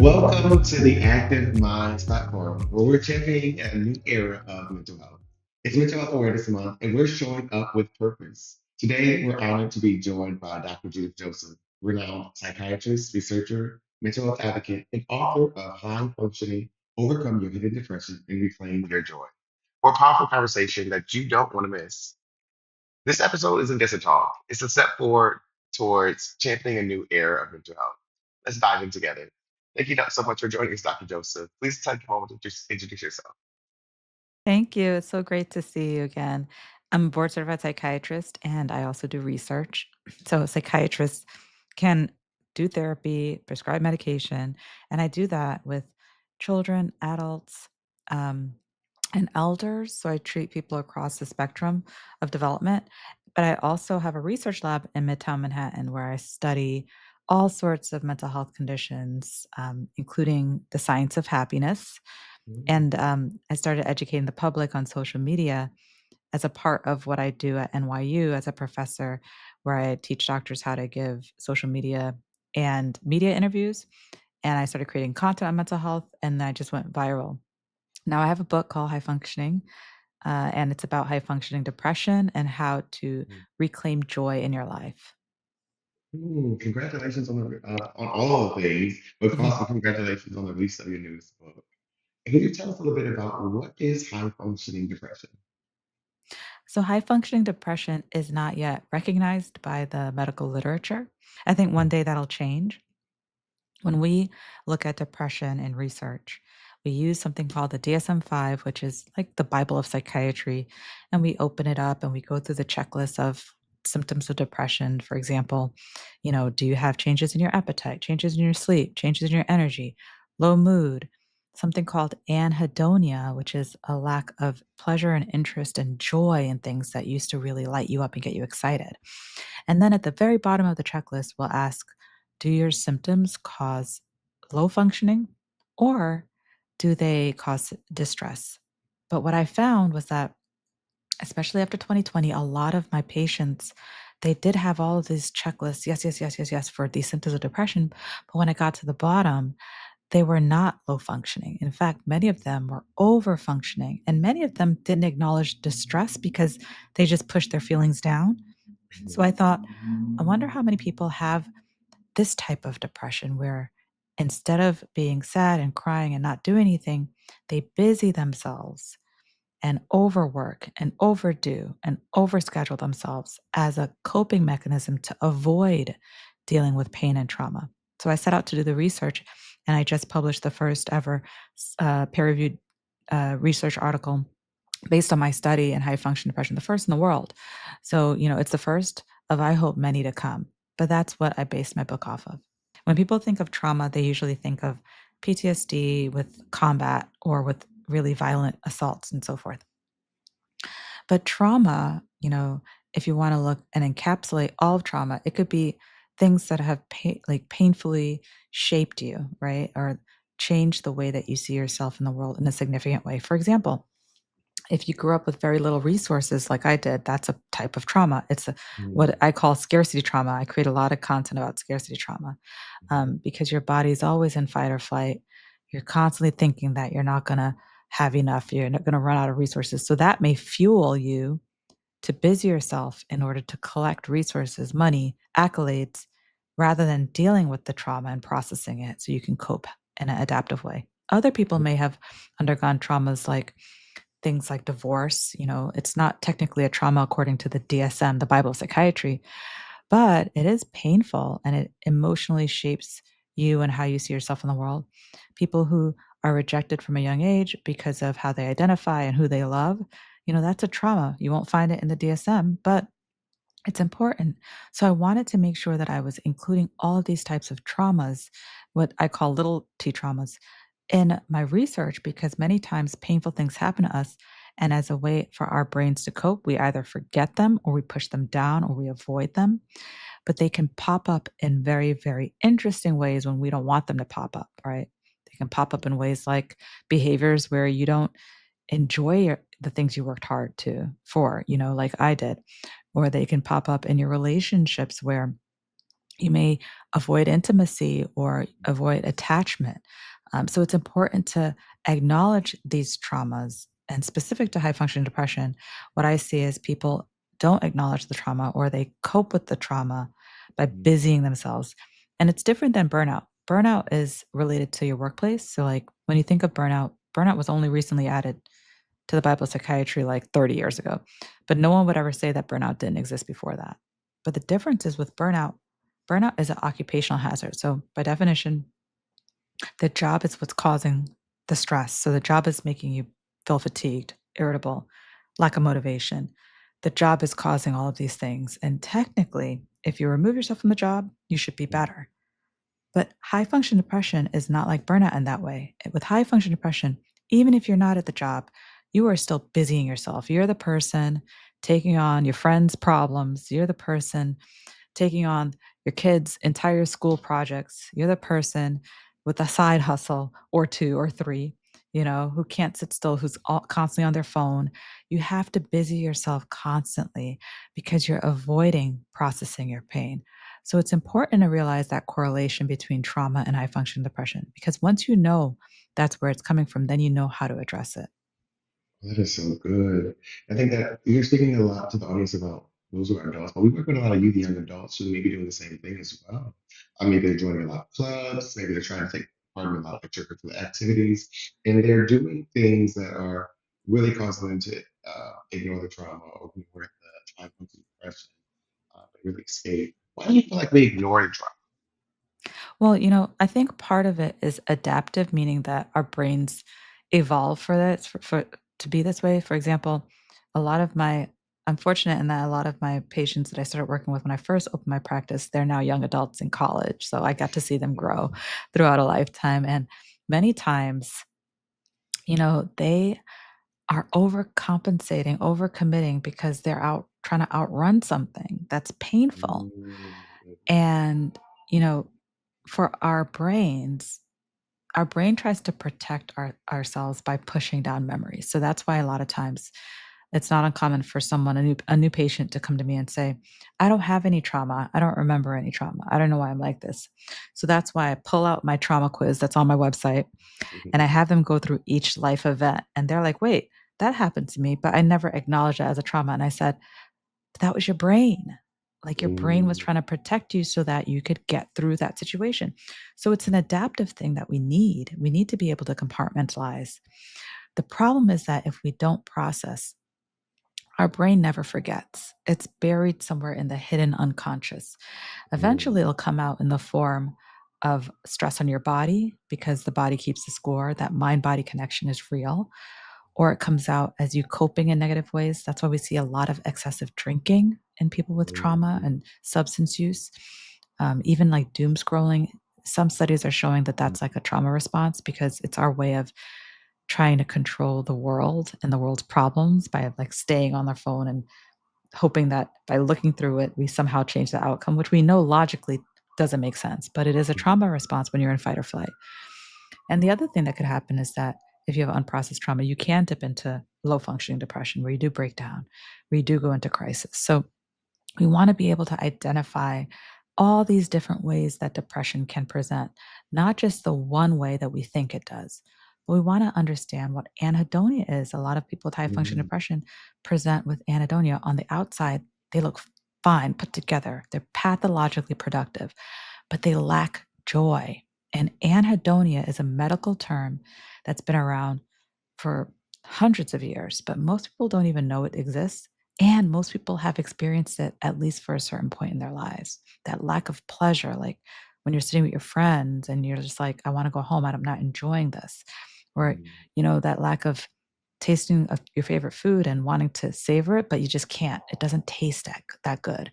Welcome to the Active Minds platform, where we're championing a new era of mental health. It's Mental Health Awareness Month, and we're showing up with purpose. Today, we're honored to be joined by Dr. Judith Joseph, renowned psychiatrist, researcher, mental health advocate, and author of High Functioning: Overcome Your Hidden Depression and Reclaim Your Joy. For a powerful conversation that you don't want to miss. This episode isn't just a talk, it's a step forward towards championing a new era of mental health. Let's dive in together. Thank you so much for joining us, Dr. Joseph. Please take a moment to just introduce yourself. Thank you. It's so great to see you again. I'm a board certified psychiatrist and I also do research. So, psychiatrists can do therapy, prescribe medication, and I do that with children, adults, um, and elders. So, I treat people across the spectrum of development. But I also have a research lab in Midtown Manhattan where I study all sorts of mental health conditions, including the science of happiness Mm, and, I started educating the public on social media as a part of what I do at NYU as a professor, where I teach doctors how to give social media and media interviews. And I started creating content on mental health, and I just went viral. Now I have a book called High Functioning, and it's about high functioning depression and how to mm, reclaim joy in your life. Congratulations on all of the things, but Mhm. also congratulations on the release of your newest book. And can you tell us a little bit about what is high functioning depression? So, high functioning depression is not yet recognized by the medical literature. I think one Mm, day that'll change. When we look at depression in research, we use something called the DSM-5, which is like the Bible of psychiatry, and we open it up and we go through the checklist of symptoms of depression. For example, do you have changes in your appetite, changes in your sleep, changes in your energy, low mood, something called anhedonia, which is a lack of pleasure and interest and joy in things that used to really light you up and get you excited. And then at the very bottom of the checklist, we'll ask, do your symptoms cause low functioning or do they cause distress? But what I found was that, especially after 2020, a lot of my patients, they did have all of these checklists, yes, yes, yes, yes, yes, for these symptoms of depression. But when I got to the bottom, they were not low functioning. In fact, many of them were over functioning, and many of them didn't acknowledge distress because they just pushed their feelings down. So I thought, I wonder how many people have this type of depression where instead of being sad and crying and not do anything, they busy themselves and overwork and overdo and overschedule themselves as a coping mechanism to avoid dealing with pain and trauma. So I set out to do the research and I just published the first ever peer reviewed research article based on my study in high function depression, the first in the world. So, it's the first of, I hope, many to come. But that's what I based my book off of. When people think of trauma, they usually think of PTSD with combat or with really violent assaults and so forth. But trauma, if you want to look and encapsulate all of trauma, it could be things that have like painfully shaped you, right? Or changed the way that you see yourself in the world in a significant way. For example, if you grew up with very little resources like I did, that's a type of trauma. It's what mm, I call scarcity trauma. I create a lot of content about scarcity trauma because your body's always in fight or flight. You're constantly thinking that you're not going to have enough, you're not going to run out of resources. So that may fuel you to busy yourself in order to collect resources, money, accolades, rather than dealing with the trauma and processing it so you can cope in an adaptive way. Other people mm, may have undergone traumas like things like divorce. It's not technically a trauma according to the DSM, the Bible of Psychiatry, but it is painful and it emotionally shapes you and how you see yourself in the world. People who are rejected from a young age because of how they identify and who they love, that's a trauma. You won't find it in the DSM, but it's important. So I wanted to make sure that I was including all of these types of traumas, what I call little t traumas, in my research because many times painful things happen to us. And as a way for our brains to cope, we either forget them or we push them down or we avoid them. But they can pop up in very, very interesting ways when we don't want them to pop up, right? They can pop up in ways like behaviors where you don't enjoy the things you worked hard for, like I did, or they can pop up in your relationships where You may avoid intimacy or avoid attachment. So it's important to acknowledge these traumas. And specific to high functioning depression, what I see is people don't acknowledge the trauma or they cope with the trauma by Mm, busying themselves. And it's different than burnout. Burnout is related to your workplace. So, like when you think of burnout, burnout was only recently added to the Bible of psychiatry like 30 years ago. But no one would ever say that burnout didn't exist before that. But the difference is with burnout, burnout is an occupational hazard. So, by definition, the job is what's causing the stress. So, the job is making you feel fatigued, irritable, lack of motivation. The job is causing all of these things. And technically, if you remove yourself from the job, you should be mm, better. But high function depression is not like burnout in that way. With high function depression, even if you're not at the job, you are still busying yourself. You're the person taking on your friends' problems. You're the person taking on your kids' entire school projects. You're the person with a side hustle or two or three, who can't sit still, who's constantly on their phone. You have to busy yourself constantly because you're avoiding processing your pain. So it's important to realize that correlation between trauma and high functioning depression because once you know that's where it's coming from, then you know how to address it. that is so good. I think that you're speaking a lot to the audience about those who are adults, but we work with a lot of youth, young adults who may be doing the same thing as well. Maybe they're joining a lot of clubs, maybe they're trying to take part in a lot of extracurricular activities, and they're doing things that are really causing them to ignore the trauma or ignore the time of depression, and really escape. Why do you feel like we ignore the trauma? Well, I think part of it is adaptive, meaning that our brains evolve for this, for to be this way. For example, a lot of my I'm fortunate in that a lot of my patients that I started working with when I first opened my practice, they're now young adults in college. So I got to see them grow throughout a lifetime. And many times, they are overcompensating, overcommitting because they're out trying to outrun something that's painful. Mm, And, you know, for our brain tries to protect ourselves by pushing down memories. So that's why a lot of times it's not uncommon for someone, a new patient to come to me and say, I don't have any trauma. I don't remember any trauma. I don't know why I'm like this. So that's why I pull out my trauma quiz that's on my website and I have them go through each life event. And they're like, wait, that happened to me, but I never acknowledged it as a trauma. And I said, but that was your brain. Like your brain was mm, trying to protect you so that you could get through that situation. So it's an adaptive thing that we need. We need to be able to compartmentalize. The problem is that if we don't process, our brain never forgets. It's buried somewhere in the hidden unconscious. mm, Eventually, it'll come out in the form of stress on your body because the body keeps the score. That mind body connection is real, or it comes out as you coping in negative ways. That's why we see a lot of excessive drinking in people with trauma mm, and substance use, even like doom scrolling. Some studies are showing that mm, that's like a trauma response because it's our way of trying to control the world and the world's problems by like staying on their phone and hoping that by looking through it, we somehow change the outcome, which we know logically doesn't make sense, but it is a mm, trauma response when you're in fight or flight. And the other thing that could happen is that if you have unprocessed trauma, you can dip into low functioning depression where you do break down, where you do go into crisis. So we want to be able to identify all these different ways that depression can present, not just the one way that we think it does. But we want to understand what anhedonia is. A lot of people with high function mm, depression present with anhedonia. On the outside, they look fine, put together, they're pathologically productive, but they lack joy. And anhedonia is a medical term that's been around for hundreds of years, but most people don't even know it exists. And most people have experienced it at least for a certain point in their lives. That lack of pleasure, like when you're sitting with your friends and you're just like, I want to go home, I'm not enjoying this. Or, mm, that lack of tasting of your favorite food and wanting to savor it, but you just can't. It doesn't taste that good,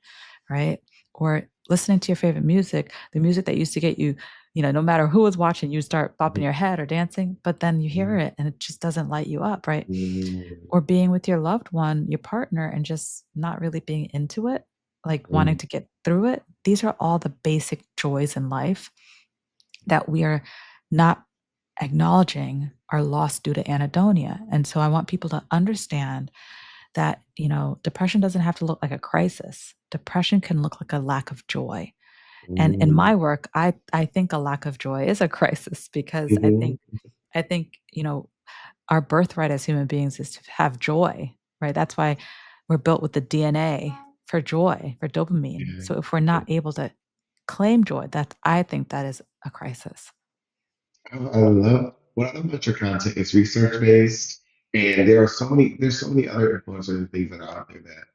right? Or listening to your favorite music, the music that used to get you, no matter who was watching, you start bopping mm, your head or dancing, but then you hear mm, it and it just doesn't light you up, right? mm, Or being with your loved one, your partner, and just not really being into it, like wanting mm, to get through it. These are all the basic joys in life that we are not acknowledging are lost due to anhedonia. And so I want people to understand that, depression doesn't have to look like a crisis. Depression can look like a lack of joy. And in Mm, my work, I think a lack of joy is a crisis because mhm, I think, our birthright as human beings is to have joy, right? That's why we're built with the DNA for joy, for dopamine. yeah, So if we're yeah. not able to claim joy, I think that is a crisis. I love what I love about your content is research based, and there's so many other influencers and things that are out there that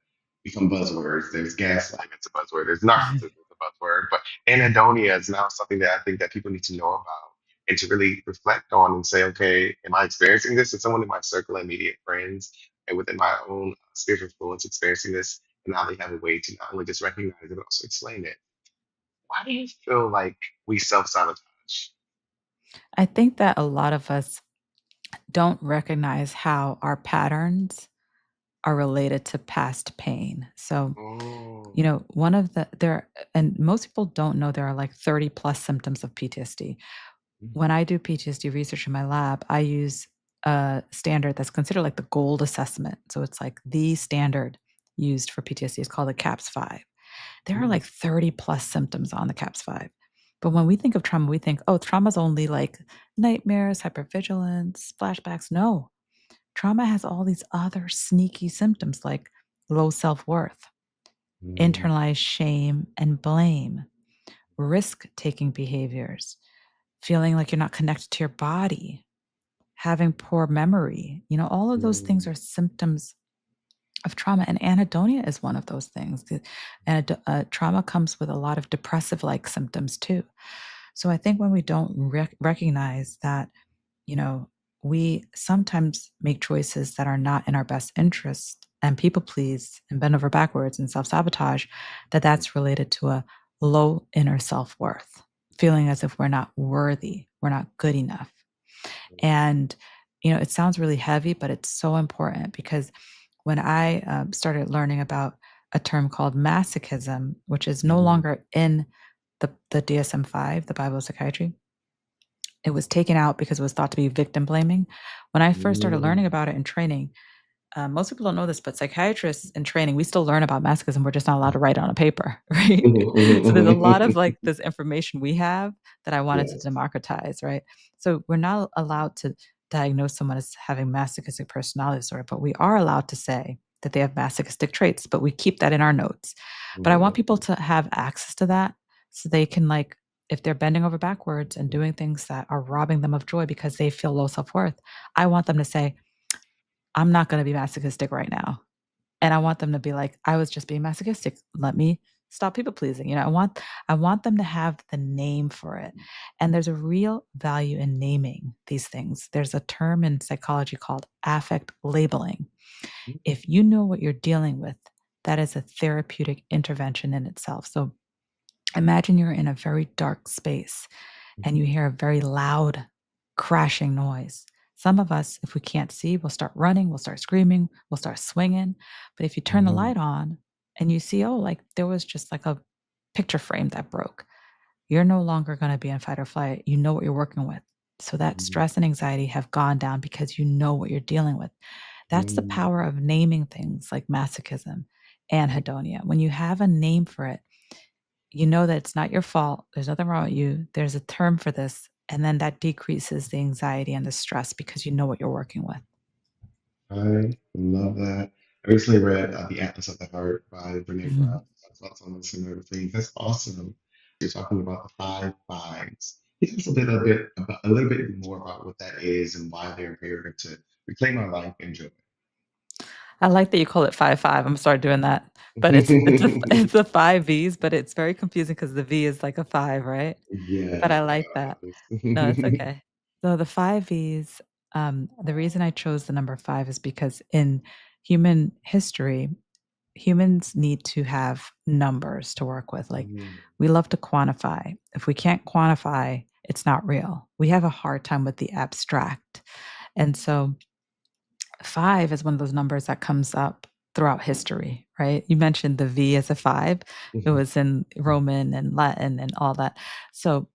become buzzwords. There's gaslighting, it's a buzzword. There's narcissism, it's a buzzword. But anhedonia is now something that I think that people need to know about and to really reflect on and say, okay, am I experiencing this? Is someone in my circle, immediate friends, and within my own spiritual influence experiencing this? And now they have a way to not only just recognize it, but also explain it. Why do you feel like we self sabotage? I think that a lot of us don't recognize how our patterns are related to past pain. So, Oh. one of the there and most people don't know there are like 30 plus symptoms of PTSD. When I do PTSD research in my lab, I use a standard that's considered like the gold assessment. So it's like the standard used for PTSD is called the CAPS 5. There are Mm, like 30 plus symptoms on the CAPS 5. But when we think of trauma, we think, oh, trauma's only like nightmares, hypervigilance, flashbacks. No, trauma has all these other sneaky symptoms like low self worth, mm, internalized shame and blame, risk taking behaviors, feeling like you're not connected to your body, having poor memory. All of those things mm, are symptoms of trauma, and anhedonia is one of those things. And trauma comes with a lot of depressive like symptoms too. So I think when we don't recognize that, you know, we sometimes make choices that are not in our best interest and people please and bend over backwards and self sabotage, that's related to a low inner self worth, feeling as if we're not worthy, we're not good enough. And, it sounds really heavy, but it's so important because when I started learning about a term called masochism, which is no mm, longer in the DSM 5, the Bible of Psychiatry, it was taken out because it was thought to be victim blaming. When I first started learning mm. about it in training, most people don't know this, but psychiatrists in training, we still learn about masochism. We're just not allowed to write it on a paper, right? Mhm, mhm, So there's a lot of mhm. like this information we have that I wanted to Yes. democratize, right? So we're not allowed to diagnose someone as having masochistic personality disorder, but we are allowed to say that they have masochistic traits, but we keep that in our notes. But I want Yeah. people to have access to that so they can like, if they're bending over backwards and doing things that are robbing them of joy because they feel low self-worth, I want them to say, I'm not going to be masochistic right now. And I want them to be like, I was just being masochistic. Let me stop people pleasing. I want them to have the name for it. And there's a real value in naming these things. There's a term in psychology called affect labeling. If you know what you're dealing with, that is a therapeutic intervention in itself. So imagine you're in a very dark space and you hear a very loud crashing noise. Some of us, if we can't see, we'll start running, we'll start screaming, we'll start swinging. But if you turn the Mhm, light on and you see, oh, like there was just like a picture frame that broke, you're no longer going to be in fight or flight. You know what you're working with. So that mhm, stress and anxiety have gone down because you know what you're dealing with. That's the mhm, power of naming things like masochism and hedonia. When you have a name for it, you know that it's not your fault. There's nothing wrong with you. There's a term for this. And then that decreases the anxiety and the stress because you know what you're working with. I love that. I recently read The Atlas of the Heart by Brene Brown. Mhm. It talks about some of the similar things. That's awesome. You're talking about the five fives. Can you tell us a little bit more about what that is and why they're imperative to reclaim our life and joy? I like that you call it 5-5. I'm gonna start doing that. But it's the 5 Vs, but it's very confusing because the V is like a 5, right? But Yeah, I yeah, like that. I No, it's love okay. So the 5 Vs, the reason I chose the number 5 is because in human history, humans need to have numbers to work with. Like this. we love to quantify. If we can't quantify, it's not real. We have a hard time with the abstract. And so 5 is one of those numbers that comes up throughout history, right? You mentioned the V as a 5. It Mhm, was in Roman and Latin and all that. So,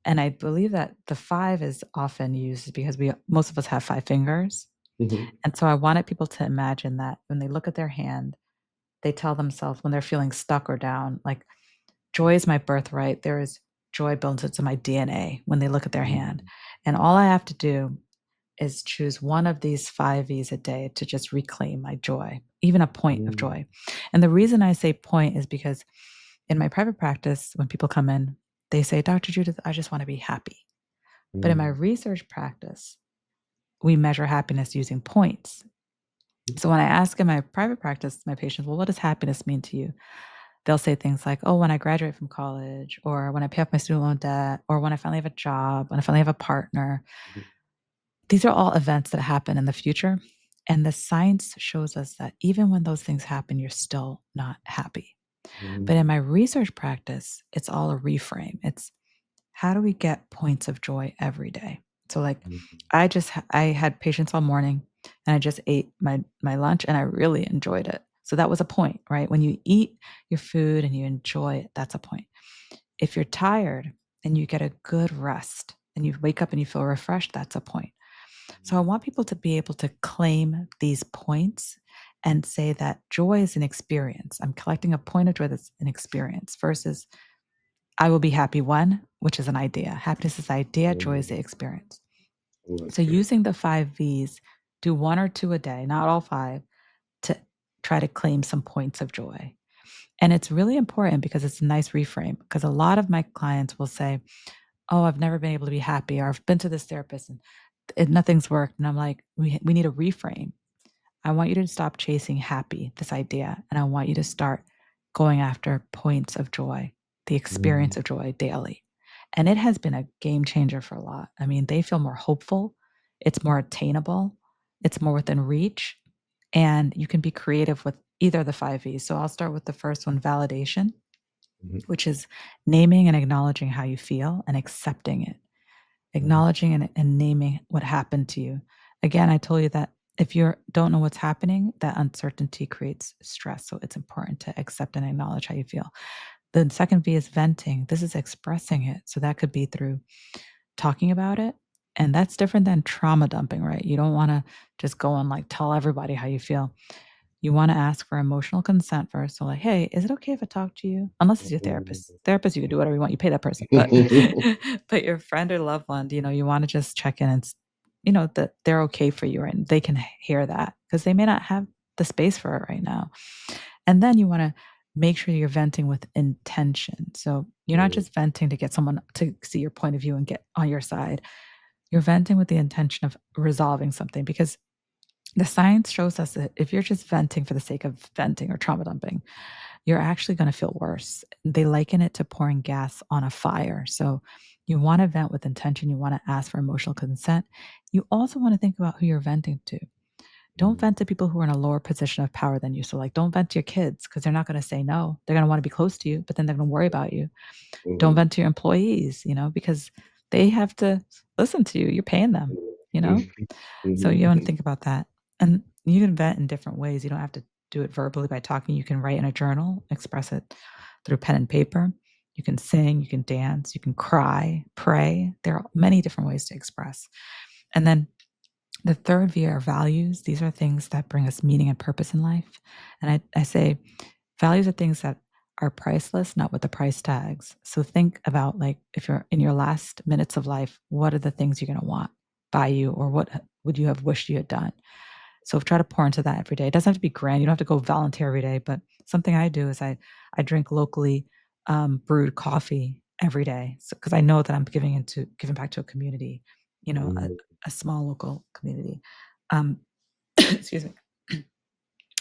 and I believe that the 5 is often used because most of us have 5 fingers. mhm, And so I wanted people to imagine that when they look at their hand, they tell themselves when they're feeling stuck or down, like joy is my birthright. There is joy built into my DNA when they look at their hand. And all I have to do is choose one of these 5 V's a day to just reclaim my joy, even a point of joy. And the reason I say point is because in my private practice, when people come in, they say, Dr. Judith, I just want to be happy. But in my research practice, we measure happiness using points. So when I ask in my private practice, my patients, well, what does happiness mean to you? They'll say things like, oh, when I graduate from college, or when I pay off my student loan debt, or when I finally have a job, when I finally have a partner. These are all events that happen in the future. And the science shows us that even when those things happen, you're still not happy. But in my research practice, it's all a reframe. It's how do we get points of joy every day? So like I had patients all morning and I just ate my lunch and I really enjoyed it. So that was a point, right? When you eat your food and you enjoy it, that's a point. If you're tired and you get a good rest and you wake up and you feel refreshed, that's a point. So I want people to be able to claim these points and say that joy is an experience. I'm collecting a point of joy that's an experience versus I will be happy when, which is an idea. Happiness is the idea, joy is the experience. Oh, that's So good. using the 5 V's, do 1 or 2 a day, not all 5, to try to claim some points of joy. And it's really important because it's a nice reframe. Because a lot of my clients will say, oh, I've never been able to be happy, or I've been to this therapist and nothing's worked. And I'm like, we need a reframe. I want you to stop chasing happy, this idea, and I want you to start going after points of joy, the experience of joy daily. And it has been a game changer for a lot. I mean, they feel more hopeful, it's more attainable, it's more within reach, and you can be creative with either of the 5 V's. So I'll start with the first one, validation, which is naming and acknowledging how you feel and accepting it, acknowledging and naming what happened to you. Again, I told you that if you don't know what's happening, that uncertainty creates stress. So it's important to accept and acknowledge how you feel. The second V is venting. This is expressing it. So that could be through talking about it. And that's different than trauma dumping, right? You don't want to just go and like tell everybody how you feel. You want to ask for emotional consent first. So, like, hey, is it okay if I talk to you? Unless it's your therapist. Therapist, you can do whatever you want. You pay that person. But but your friend or loved one, you want to just check in and that they're okay for you, right? And they can hear that because they may not have the space for it right now. And then you want to make sure you're venting with intention. So you're not just venting to get someone to see your point of view and get on your side. You're venting with the intention of resolving something because the science shows us that if you're just venting for the sake of venting or trauma dumping, you're actually going to feel worse. They liken it to pouring gas on a fire. So you want to vent with intention. You want to ask for emotional consent. You also want to think about who you're venting to. Don't vent to people who are in a lower position of power than you. So, like, don't vent to your kids because they're not going to say no. They're going to want to be close to you, but then they're going to worry about you. Don't vent to your employees, because they have to listen to you. You're paying them, you know? So you want to think about that. And you can vent in different ways. You don't have to do it verbally by talking. You can write in a journal, express it through pen and paper. You can sing, you can dance, you can cry, pray. There are many different ways to express. And then the third V are values. These are things that bring us meaning and purpose in life. And I say values are things that are priceless, not with the price tags. So think about, like, if you're in your last minutes of life, what are the things you're going to want by you, or what would you have wished you had done? So try to pour into that every day. It doesn't have to be grand. You don't have to go volunteer every day, but something I do is I drink locally brewed coffee every day, because I know that I'm giving back to a community, a small local community. Excuse me.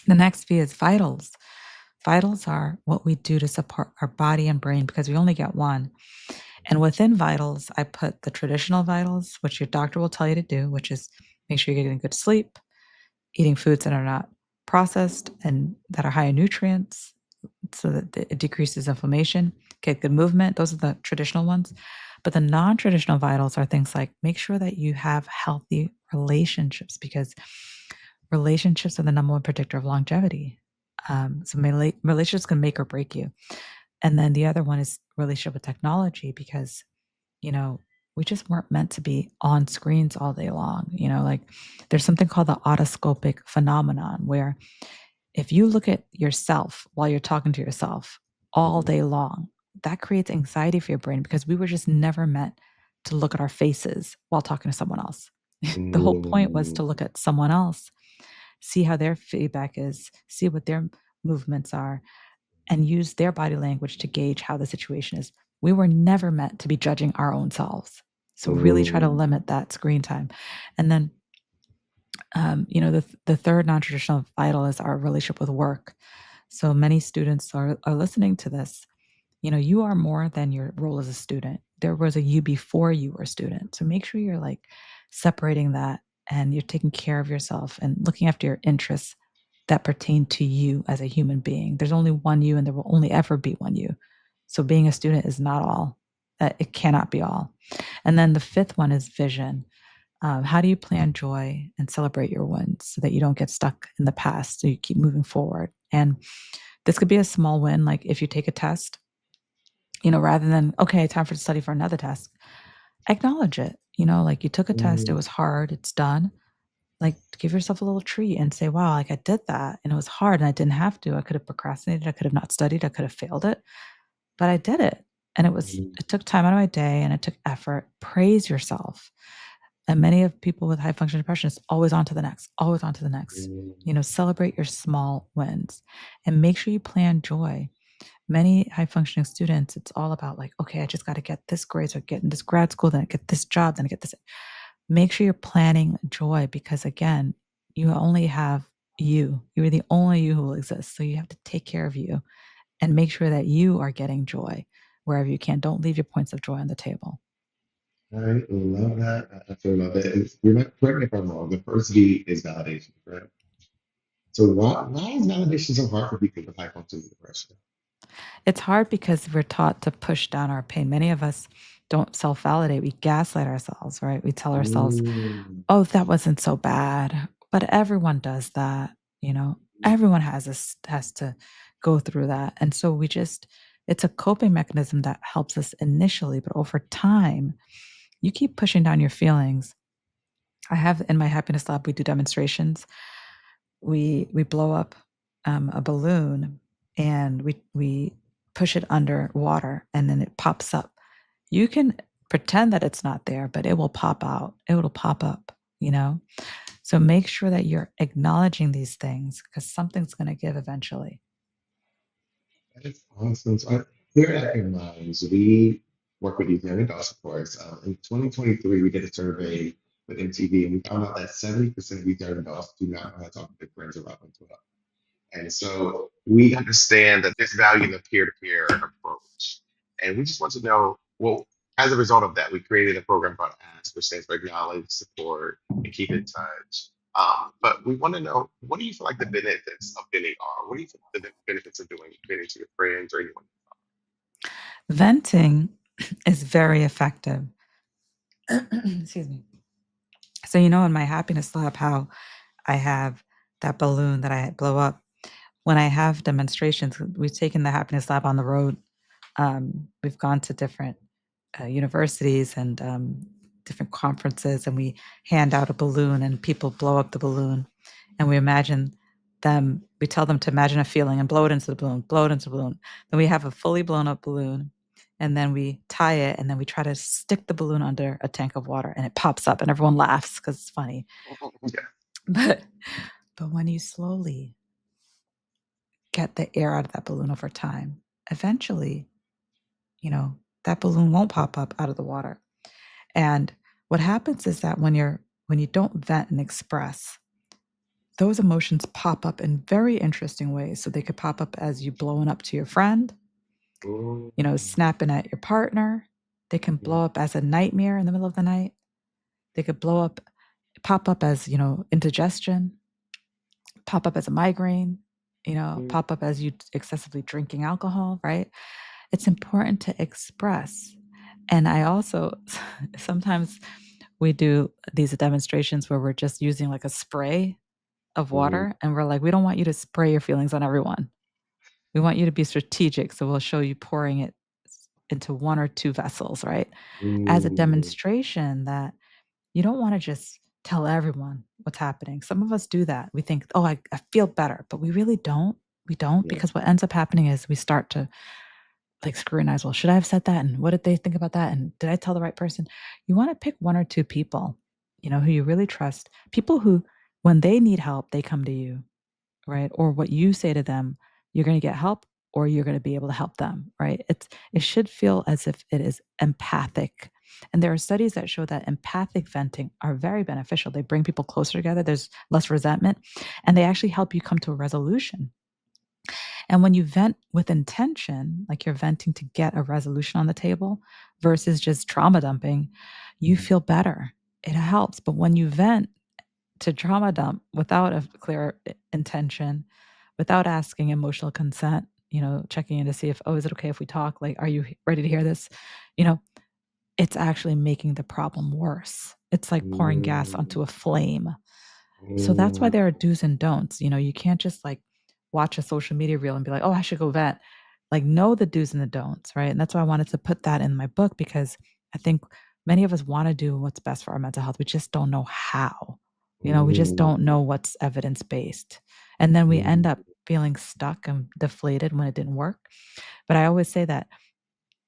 The next V is vitals. Vitals are what we do to support our body and brain because we only get one. And within vitals, I put the traditional vitals, which your doctor will tell you to do, which is make sure you're getting good sleep, eating foods that are not processed and that are high in nutrients so that it decreases inflammation, get good movement. Those are the traditional ones. But the non-traditional vitals are things like make sure that you have healthy relationships because relationships are the number one predictor of longevity. So relationships can make or break you. And then the other one is relationship with technology because, we just weren't meant to be on screens all day long. Like there's something called the autoscopic phenomenon where if you look at yourself while you're talking to yourself all day long, that creates anxiety for your brain because we were just never meant to look at our faces while talking to someone else. The whole point was to look Mm, at someone else, see how their feedback is, see what their movements are, and use their body language to gauge how the situation is. We were never meant to be judging our own selves. So really try to mm, limit that screen time. And then, the third non-traditional vital is our relationship with work. So many students are listening to this. You are more than your role as a student. There was a you before you were a student. So make sure you're like separating that and you're taking care of yourself and looking after your interests that pertain to you as a human being. There's only one you and there will only ever be one you. So being a student is not all. It cannot be all. And then the fifth one is vision. How do you plan joy and celebrate your wins so that you don't get stuck in the past, so you keep moving forward? And this could be a small win, like if you take a test, rather than, okay, time for to study for another test, acknowledge it. Like you took a test, it mm, was hard, it's done. Like give yourself a little treat and say, wow, like I did that and it was hard and I didn't have to. I could have procrastinated, I could have not studied, I could have failed it, but I did it. And mm, it took time out of my day and it took effort. Praise yourself. And many of people with high functioning depression is always on to the next, always on to the next. mm. Celebrate your small wins and make sure you plan joy. Many high functioning students, it's all about like, okay, I just got to get this grade, so I get in this grad school, then I get this job, then I get this. Make sure you're planning joy because again, you only have you. You're the only you who will exist. So you have to take care of you and make sure that you are getting joy wherever you can. Don't leave your points of joy on the table. I love that. I absolutely love it. And you're not correct me if I'm wrong. The first V is validation, correct? So why is validation so hard for people with high functioning depression? It's hard because we're taught to push down our pain. Many of us don't self validate. We gaslight ourselves, right? We tell ourselves, Mm, oh, that wasn't so bad. But everyone does that, everyone has to go through that. And so it's a coping mechanism that helps us initially, but over time, you keep pushing down your feelings. I have in my happiness lab, we do demonstrations. We blow up a balloon and we push it under water and then it pops up. You can pretend that it's not there, but it will pop out. It will pop up, you know? So make sure that you're acknowledging these things because something's going to give eventually. that's awesome. So here at Your Minds, we work with youth young adults, of course. In 2023, we did a survey with MTV, and we found out that 70% of youth young adults do not know how to talk to their friends about mental health. And so we understand that there's value in the peer-to-peer approach. And we just want to know, well, as a result of that, we created a program called ASK, which stands for Acknowledge, Support, and Keep in Touch. But we want to know, what do you feel like the benefits of venting are? What do you think the benefits of doing venting to your friends or anyone? Venting is very effective. Excuse me. So, in my happiness lab, how I have that balloon that I blow up. When I have demonstrations, we've taken the happiness lab on the road. We've gone to different universities and different conferences, and we hand out a balloon, and people blow up the balloon, and we imagine them. We tell them to imagine a feeling and blow it into the balloon, blow it into the balloon. Then we have a fully blown up balloon, and then we tie it, and then we try to stick the balloon under a tank of water, and it pops up, and everyone laughs because it's funny. Yeah. But when you slowly get the air out of that balloon over time, eventually, that balloon won't pop up out of the water. And what happens is that when you don't vent and express, those emotions pop up in very interesting ways. So they could pop up as you blowing up to your friend, Mm, snapping at your partner. They can mm, blow up as a nightmare in the middle of the night. They could pop up as, indigestion, pop up as a migraine, mm, pop up as you excessively drinking alcohol, right? It's important to express. And I also sometimes we do these demonstrations where we're just using like a spray of mm, water and we're like, we don't want you to spray your feelings on everyone. We want you to be strategic. So we'll show you pouring it into one or two vessels, right? As a mm. demonstration that you don't want to just tell everyone what's happening. Some of us do that. We think, oh, I feel better, but we really don't. We don't Yeah. because what ends up happening is we start to like scrutinize, well, should I have said that? And what did they think about that? And did I tell the right person? You want to pick one or two people, who you really trust, people who, when they need help, they come to you, right? Or what you say to them, you're going to get help or you're going to be able to help them, right? It should feel as if it is empathic. And there are studies that show that empathic venting are very beneficial. They bring people closer together, there's less resentment, and they actually help you come to a resolution. And when you vent with intention, like you're venting to get a resolution on the table versus just trauma dumping, you feel better. It helps. But when you vent to trauma dump without a clear intention, without asking emotional consent, checking in to see if, oh, is it okay if we talk? Like, are you ready to hear this? You know, it's actually making the problem worse. It's like pouring gas Mm, onto a flame. So that's why mm, there are do's and don'ts. You can't just like watch a social media reel and be like, oh, I should go vent. Like, know the do's and the don'ts, right? And that's why I wanted to put that in my book because I think many of us want to do what's best for our mental health. We just don't know how. We just mm, don't know what's evidence based. And then we end mm, up feeling stuck and deflated when it didn't work. But I always say that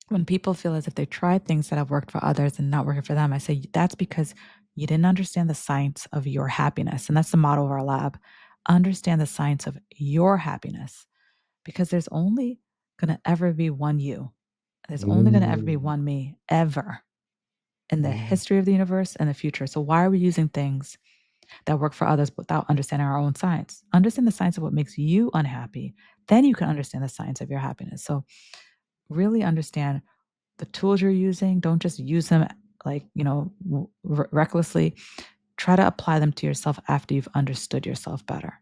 when people feel as if they tried things that have worked for others and not working for them, I say that's because you didn't understand the science of your happiness. And that's the motto of our lab. Understand the science of your happiness because there's only going to ever be one you. There's only going to ever be mm, one me, ever in the mm, history of the universe and the future. So, why are we using things that work for others without understanding our own science? Understand the science of what makes you unhappy. Then you can understand the science of your happiness. So, really understand the tools you're using. Don't just use them like, recklessly. Try to apply them to yourself after you've understood yourself better.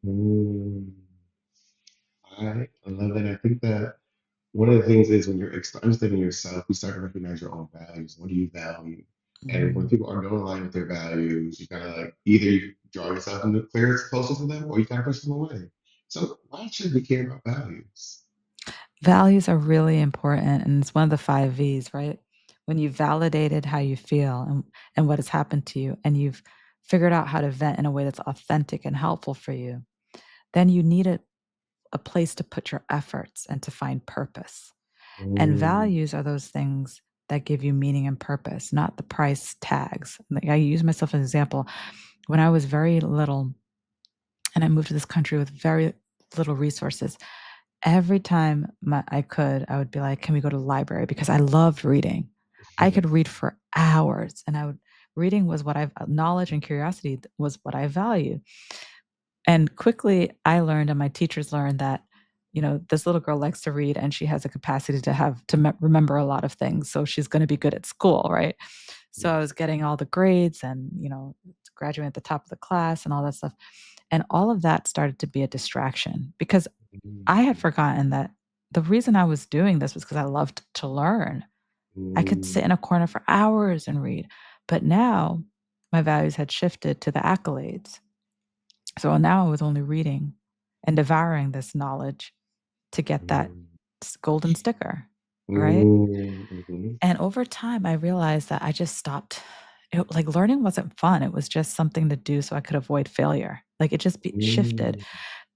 mm. I love that. I think that one of the things is when you're understanding yourself, you start to recognize your own values. What do you value? And when Mm. people are not aligned with their values, you kind of like either you draw yourself into clear closer to them or you kind of push them away. So why should we care about values? Values are really important, and it's one of the 5 V's, right? When you've validated how you feel and what has happened to you, and you've figured out how to vent in a way that's authentic and helpful for you, then you need a place to put your efforts and to find purpose. And Mm, values are those things that give you meaning and purpose, not the price tags. Like, I use myself as an example. When I was very little and I moved to this country with very little resources, every time I would be like, "Can we go to the library?" Because I loved reading. I could read for hours, and reading was what I knowledge and curiosity was what I valued. And quickly, I learned, and my teachers learned that, this little girl likes to read, and she has a capacity to remember a lot of things. So she's going to be good at school, right? So I yes. was getting all the grades, and graduating at the top of the class, and all that stuff. And all of that started to be a distraction because I had Mm, forgotten that the reason I was doing this was because I loved to learn. I could sit mm, in a corner for hours and read. But now my values had shifted to the accolades. So now I was only reading and devouring this knowledge to get that mm, golden sticker, right? mm, mhm, And over time, I realized that I just stopped. Like, learning wasn't fun. It was just something to do so I could avoid failure. Like, it just shifted. mm,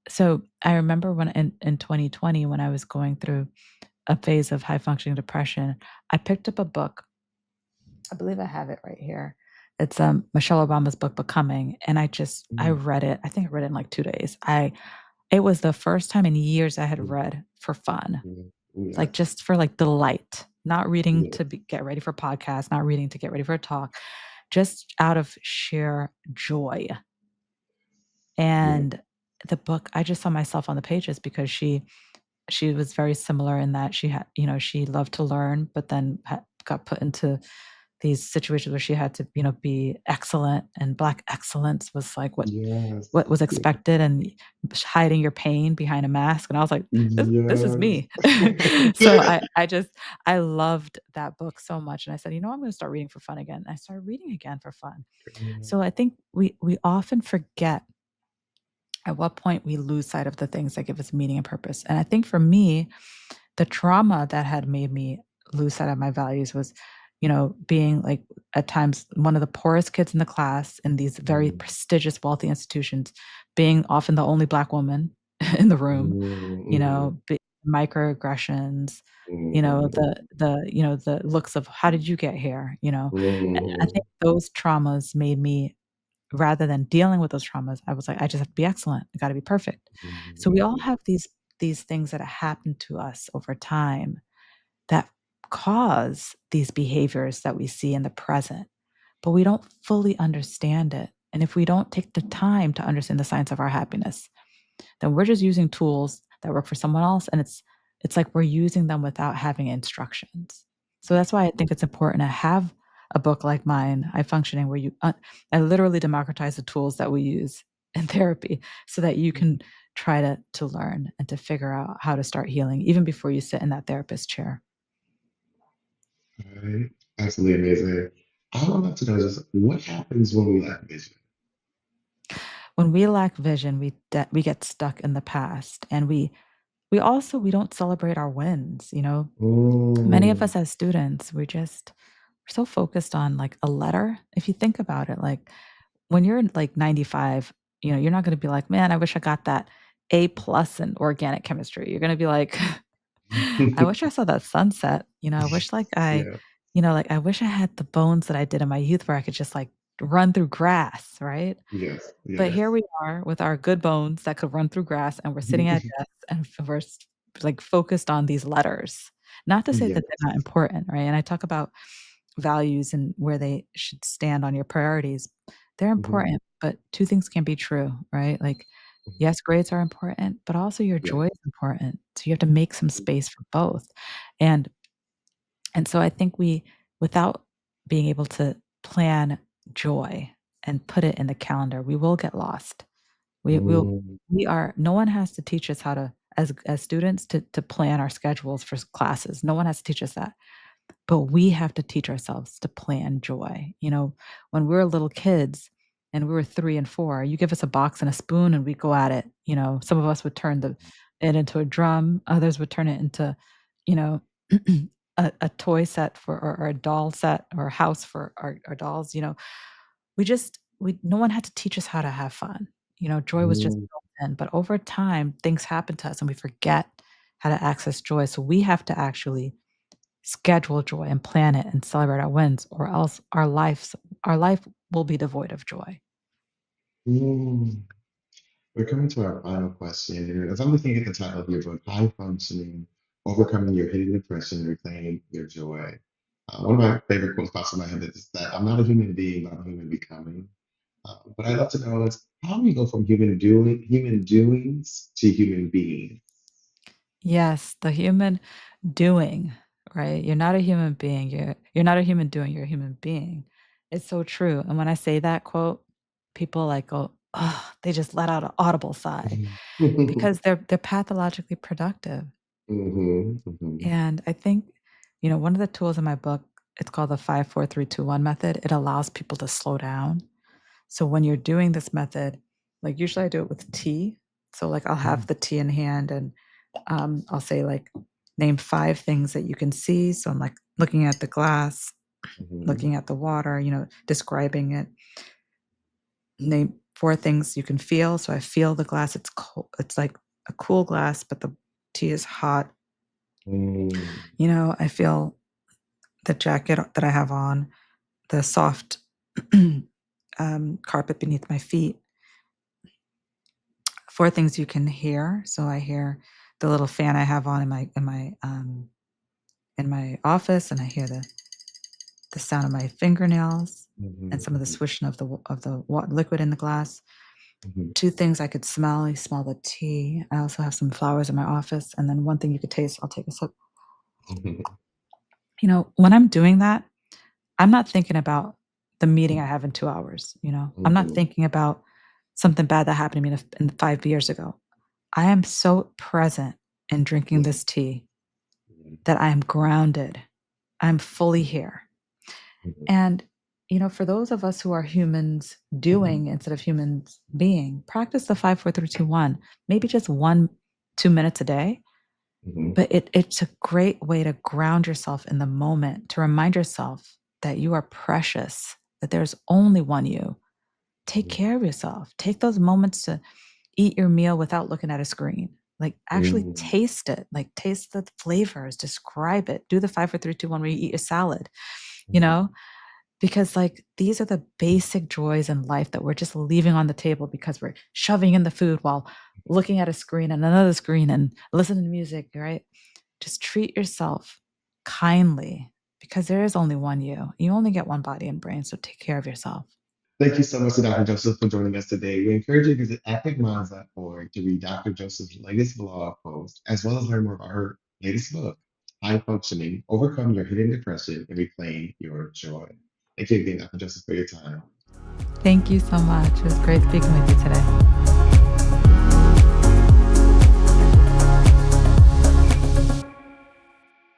So I remember when in 2020, when I was going through a phase of high functioning depression, I picked up a book. I believe I have it right here. It's Michelle Obama's book Becoming, and I mm, read it. I think I read it in like 2 days. I It was the first time in years I had mm, read for fun, mm. like Yes. just for like delight, not reading to Yes. get ready for podcasts, not reading to get ready for a talk, just out of sheer joy. Yeah. And the book, I just saw myself on the pages because she was very similar in that she had, she loved to learn, but then got put into these situations where she had to, be excellent, and Black excellence was like Yes. what was expected, and hiding your pain behind a mask. And I was like, this is Yes. me. So I loved that book so much. And I said, I'm going to start reading for fun again. And I started reading again for fun. So I think we often forget at what point we lose sight of the things that give us meaning and purpose. And I think for me, the trauma that had made me lose sight of my values was, being like at times one of the poorest kids in the class in these very Mm, prestigious, wealthy institutions, being often the only Black woman in the room, mm, mhm, microaggressions, Mhm. the looks of, "How did you get here?" And I Mhm. think those traumas made me, rather than dealing with those traumas, I was like, "I just have to be excellent. I gotta be perfect." So we all Mhm. have these things that happen to us over time that cause these behaviors that we see in the present, but we don't fully understand it. And if we don't take the time to understand the science of our happiness, then we're just using tools that work for someone else, and it's like we're using them without having instructions. So that's why I think it's important to have a book like mine, High Functioning, where I literally democratize the tools that we use in therapy so that you can try to learn and to figure out how to start healing even before you sit in that therapist chair. Right. Absolutely amazing. I would love to know just what happens when we lack vision? When we lack vision, we get stuck in the past, and we don't celebrate our wins. Many of Mm. us as students, we're so focused on, like, a letter. If you think about it, like, when you're in, like, 95, you're not gonna be like, "Man, I wish I got that A plus in organic chemistry." You're gonna be like, "I wish I saw that sunset." I wish, Yeah. I wish I had the bones that I did in my youth where I could just, like, run through grass, right? Yes. But here Yes. we are with our good bones that could run through grass, and we're sitting at desks, and we're like, focused on these letters. Not to say that Yes. they're not important, right? And I talk about values and where they should stand on your priorities. They're Mhm. important, but 2 things can be true, right? Like, Mhm. yes, grades are important, but also your Yeah. joy is important. So you have to make some space for both. And so I think without being able to plan joy and put it in the calendar, we will get lost. We will Mm. we are no one has to teach us how to, as students, to plan our schedules for classes. No one has to teach us that. But we have to teach ourselves to plan joy. When we were little kids and we were 3 and 4, you give us a box and a spoon and we go at it. Some of us would turn it into a drum, others would turn it into, you know, a toy set or a doll set or a house for our dolls. We no one had to teach us how to have fun. Joy was just Mm. built in, but over time, things happen to us and we forget how to access joy. So we have to actually schedule joy and plan it and celebrate our wins, or else our life will be devoid of joy. Mm. We're coming to our final question. And as I'm looking at the title of your book, High Functioning, Overcoming Your Hidden Depression, Reclaiming Your Joy. One of my favorite quotes pops in my head is that I'm not a human being, but I'm a human becoming. But I'd love to know is how do we go from human doings to human being? Yes, the human doing, right? You're not a human being. You're not a human doing, you're a human being. It's so true. And when I say that quote, people like go, oh, they just let out an audible sigh Mhm. because they're pathologically productive. Mhm. Mhm. And I think, one of the tools in my book, it's called the 5 4 3 2 1 method. It allows people to slow down. So when you're doing this method, like usually I do it with tea. So like I'll have the tea in hand and I'll say like name 5 things that you can see. So I'm like looking at the glass, Mhm. looking at the water, describing it. Name 4 things you can feel. So I feel the glass. It's cold. It's like a cool glass, but the tea is hot. Mm. I feel the jacket that I have on, the soft carpet beneath my feet. 4 things you can hear. So I hear the little fan I have on in my office, and I hear the sound of my fingernails and Mhm. some of the Mhm. swishing of liquid in the glass. Mhm. 2 things I could smell. You smell the tea. I also have some flowers in my office, and then 1 thing you could taste. I'll take a sip. Mhm. When I'm doing that, I'm not thinking about the meeting I have in 2 hours. I'm not Mhm. thinking about something bad that happened to me in 5 years ago. I am so present in drinking Yeah. this tea Mhm. that I am grounded. I'm fully here. Mhm. And, for those of us who are humans doing instead of humans being, practice the 5 4 3 2 1. Maybe just 1 2 minutes a day. Mhm. But it's a great way to ground yourself in the moment, to remind yourself that you are precious, that there's only one you. Take Mhm. care of yourself. Take those moments to eat your meal without looking at a screen. Like, actually Mm. taste it, like, taste the flavors, describe it. Do the 5, 4, 3, 2, 1 where you eat a salad, you know? Because, like, these are the basic joys in life that we're just leaving on the table because we're shoving in the food while looking at a screen and another screen and listening to music, right? Just treat yourself kindly because there is only one you. You only get one body and brain, so take care of yourself. Thank you so much to Dr. Joseph for joining us today. We encourage you to visit activeminds.org to read Dr. Joseph's latest blog post, as well as learn more about her latest book, High Functioning: Overcome Your Hidden Depression and Reclaim Your Joy. Thank you again, Dr. Joseph, for your time. Thank you so much. It was great speaking with you today.